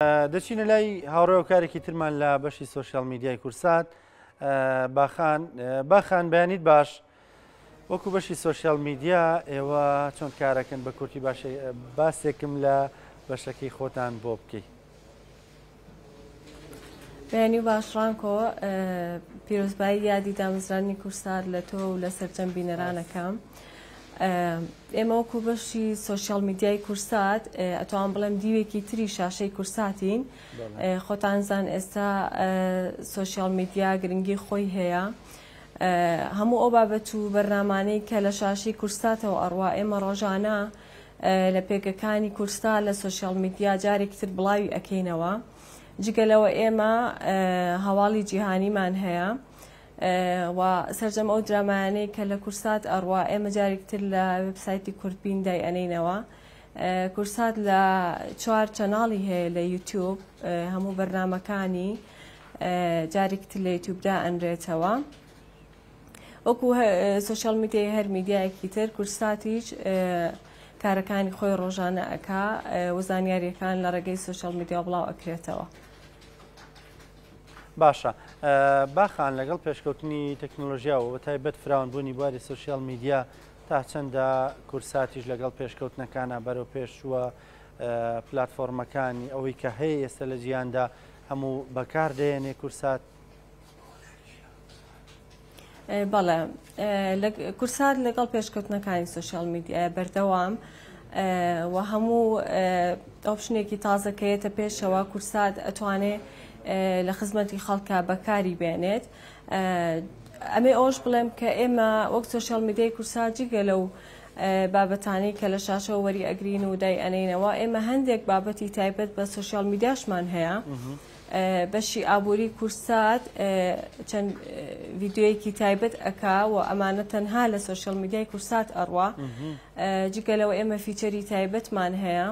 دەچینە لای هاوڕێوەکارێکی ترمان لە بەشی سوۆشیال میدیای کورسات باخان بەیانیت باش وەکو بەشی سوۆشیال میدیا ئێوە چۆن کارەکەن بە کورتی باسێکم لە بەشەکەی خۆتان بۆ بکەیت. بەیانی باشڕانکۆ پیرۆزبایی یادی دامەزرانی کورسات لە تۆ و لە سەرجەم بینەرانەکەم. ئێمە وەکو بەشی سوۆشیال میدیای کورسات ئەتوان بڵێم دیوێکی تری شاشەی کورساتین. خۆتانزان ئێستا سوۆشیال میدیا گرنگی خۆی هەیە. هەموو ئەو بابەت و بەرنامانەی کە لە شاشەی کورساتەوە ئەڕوا ئێمە ڕۆژانە لە پێگەکانی کورسات لە سوۆشیال میدیا جارێکی تر بڵاوی ئەکەینەوە. جگەلەوە ئێمە هەواڵی جیهانیمان هەیە و سەرجەم ئەو درامایانەی کە لە کورسات ئەڕوا ئێمە جارێکتر لە وێبسایتی کورتبین دایئەنینەوە. کورسات لە 4 چەناڵی هەیە لە یوتیوب، هەموو بەرنامەکانی جارێکتر لە یوتیوبدا ئەنرێتەوە. وەکو سوۆشیال میدیای هەر میدیایەکی تر کورساتیش کارەکانی خۆی ڕۆژانە ئەکا و زانیاریەکان لە ڕێگەی سوۆشیال میدیا بڵاو ئەکرێتەوە. باشە، باخان لەگەڵ پێشکەوتنی تەکنۆلۆژیاوە بە تایبەت فراوانبوونی بواری سوۆشیال میدیا تا چەندە کورساتیش لەگەڵ پێشکەوتنەکانە بەرەو پێشووە پلاتفۆرمەکانی ئەوەی کە هەیە ئێستا لە جیهاندا هەموو بەکاردێنێ کورسات. بەڵێ کورسات لەگەڵ پێشکەوتنەکانی سوۆشیال میدیا بەردەوام و هەموو ئۆپشنێکی تازەکەیەتە پێشەوە کورسات ئەتوانێت لە خزمەتی خەڵکە بەکاری بێنێت. ئەمێ ئەوش بڵێم کە ئێمە وەک سوۆشیال میدیای کورسات جگە لەو بابەتانەی کە لە شاشەوە وەری ئەگرین و دایئەنینەوە ئێمە هەندێک بابەتی تایبەت بە سوۆشیال میدیاشمان هەیە. بەشی ئابووری کورسات چەند ڤیددیۆیەکی تایبەت ئەکا و ئەمانە تەنها لە سوۆشیال میدیای کورسات ئەڕوا. جگەلەوە ئێمە فیچەری تایبەتمان هەیە.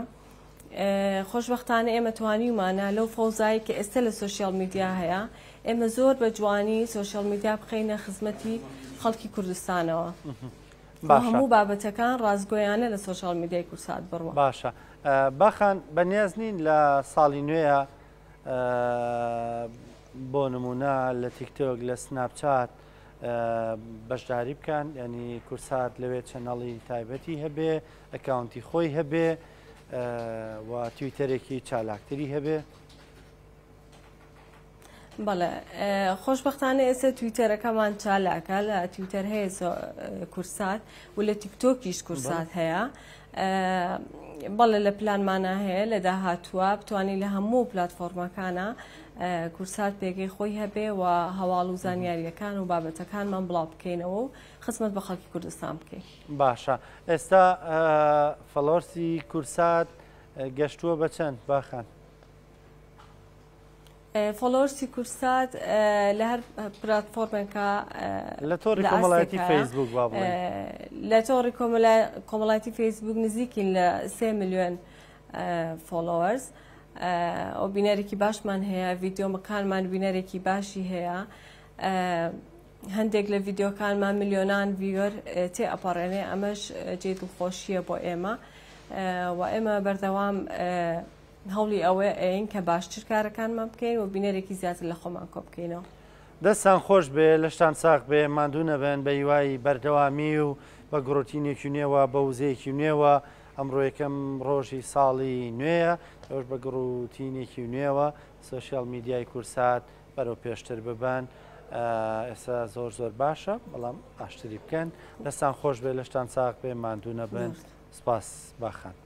خۆشبەختانە ئێمە توانیمانە لەو فەوزایی کە ئێستا لە سوۆشیال میدیا هەیە ئێمە زۆر بە جوانی سوۆشیال میدیا بخەینە خزمەتی خەڵکی کوردستانەوە. هەموو بابەتەکان ڕازگۆیانە لە سوۆشیال میدیای کورسات بڕوە. باشە، باخان بەنیاز نین لە ساڵی نوێیە بۆ نمونە لە تیکتۆک لە سناپچات بەشداری بکەن، ینی کورسات لەوێ چەنەڵی تایبەتی هەبێ، ئەکاونتی خۆی هەبێ و تویتەرێکی چالاکتری هەبێ. بەڵێ خۆشبەختانە ئێستا تویتەرەکەمان چالاکە، لە تویتەر هەیە کورسات و لە تیکتۆکیش کورسات هەیە. بەڵێ لە پلانمانە هەیە لە داهاتووە بتوانین لە هەموو پلاتفۆرمەکانە کورسات پێگەی خۆی هەبێ و هەواڵ و زانیاریەکان و بابەتەکانمان بڵاو بکەینەوە و خزمەت بە خەڵکی کوردستان بکەین. باشە، ئێستا فەڵۆرسی کورسات گەشتووە بە چەند باخان؟ فۆلۆرسی کورسات لە هەر پلاتفۆرمێکە لە تۆڕی کۆمەڵایەتی فەیسبوک با بڵێن، لە تۆڕی کۆمەڵایەتی فەیسبوک نزیکین لە 3 ملیۆن فۆلۆوەرز. ئەو بینەرێکی باشمان هەیە، ڤیددیۆمەکانمان بینەرێکی باشی هەیە. هەندێک لە ڤیددیۆکانمان ملیۆنان ڤیۆر تێ ئەپەڕێنێ، ئەمەش جێ دڵخۆشیە بۆ ئێمە و ئێمە بەردەوام هەوڵی ئەوە ئەین کە باشتر کارەکانمان بکەین و بینەرێکی زیاتر لە خۆمان کۆ بکەینەوە. دەستان خۆش بێ، لەشتان ساق بێ، ماندوو نەبن بە هیوای بەردەوامی و بە گڕۆتینێکی نوێوە بە وزەیەکی نوێوە. ئەمڕۆ یەکەم ڕۆژی ساڵی نوێیە، ئەوش بە گڕوتینێکی نوێوە سوۆشیال میدیای کورسات بەرەو پێشتر ببن. ئێستا زۆر باشە، بەڵام ئاشتری بکەن. دەستان خۆش بێ، لەشتان ساق بێ، ماندوو نەبن. سپاس باخان.